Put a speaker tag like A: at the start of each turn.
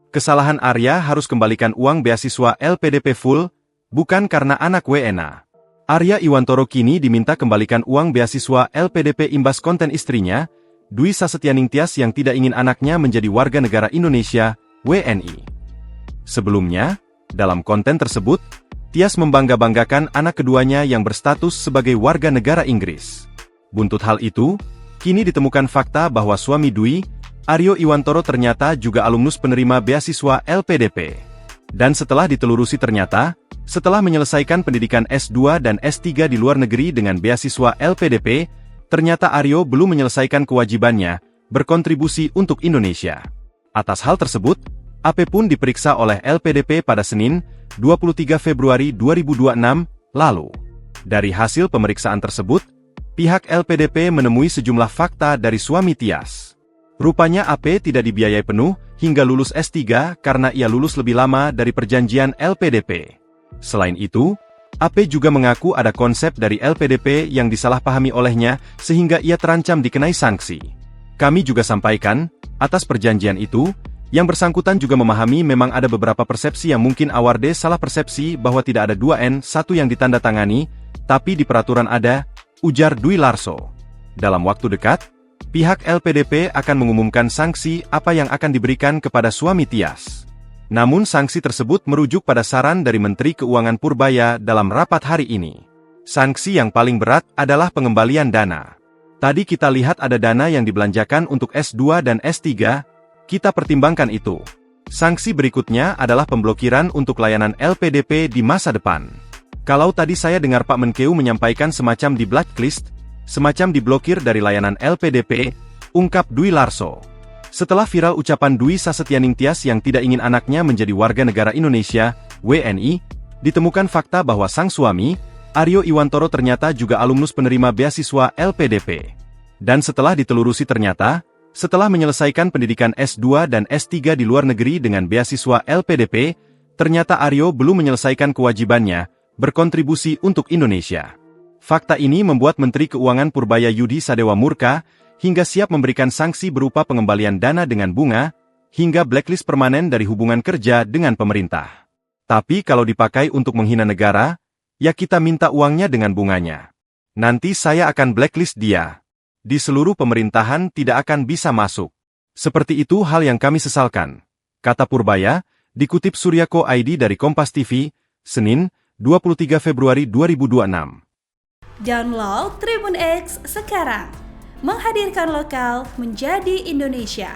A: Kesalahan Arya harus kembalikan uang beasiswa LPDP full, bukan karena anak WNA. Arya Iwantoro kini diminta kembalikan uang beasiswa LPDP imbas konten istrinya, Dwi Sasetyaningtyas yang tidak ingin anaknya menjadi warga negara Indonesia, WNI. Sebelumnya, dalam konten tersebut, Tyas membangga-banggakan anak keduanya yang berstatus sebagai warga negara Inggris. Buntut hal itu, kini ditemukan fakta bahwa suami Dwi, Aryo Iwantoro ternyata juga alumnus penerima beasiswa LPDP. Dan setelah ditelurusi ternyata, setelah menyelesaikan pendidikan S2 dan S3 di luar negeri dengan beasiswa LPDP, ternyata Aryo belum menyelesaikan kewajibannya berkontribusi untuk Indonesia. Atas hal tersebut, AP pun diperiksa oleh LPDP pada Senin, 23 Februari 2026, lalu. Dari hasil pemeriksaan tersebut, pihak LPDP menemui sejumlah fakta dari suami Tyas. Rupanya AP tidak dibiayai penuh hingga lulus S3 karena ia lulus lebih lama dari perjanjian LPDP. Selain itu, AP juga mengaku ada konsep dari LPDP yang disalahpahami olehnya sehingga ia terancam dikenai sanksi. Kami juga sampaikan, atas perjanjian itu, yang bersangkutan juga memahami memang ada beberapa persepsi yang mungkin Awarde salah persepsi bahwa tidak ada 2N1 yang ditandatangani, tapi di peraturan ada, ujar Dwi Larso. Dalam waktu dekat, pihak LPDP akan mengumumkan sanksi apa yang akan diberikan kepada suami Tyas. Namun sanksi tersebut merujuk pada saran dari Menteri Keuangan Purbaya dalam rapat hari ini. Sanksi yang paling berat adalah pengembalian dana. Tadi kita lihat ada dana yang dibelanjakan untuk S2 dan S3, kita pertimbangkan itu. Sanksi berikutnya adalah pemblokiran untuk layanan LPDP di masa depan. Kalau tadi saya dengar Pak Menkeu menyampaikan semacam di blacklist, semacam diblokir dari layanan LPDP, ungkap Dwi Larso. Setelah viral ucapan Dwi Sasetyaningtyas yang tidak ingin anaknya menjadi warga negara Indonesia, WNI, ditemukan fakta bahwa sang suami, Aryo Iwantoro ternyata juga alumnus penerima beasiswa LPDP. Dan setelah ditelurusi ternyata, setelah menyelesaikan pendidikan S2 dan S3 di luar negeri dengan beasiswa LPDP, ternyata Aryo belum menyelesaikan kewajibannya berkontribusi untuk Indonesia. Fakta ini membuat Menteri Keuangan Purbaya Yudi Sadewa murka, hingga siap memberikan sanksi berupa pengembalian dana dengan bunga, hingga blacklist permanen dari hubungan kerja dengan pemerintah. Tapi kalau dipakai untuk menghina negara, ya kita minta uangnya dengan bunganya. Nanti saya akan blacklist dia. Di seluruh pemerintahan tidak akan bisa masuk. Seperti itu hal yang kami sesalkan, kata Purbaya, dikutip Suryako ID dari Kompas TV, Senin, 23 Februari 2026.
B: Download Tribun X sekarang, menghadirkan lokal menjadi Indonesia.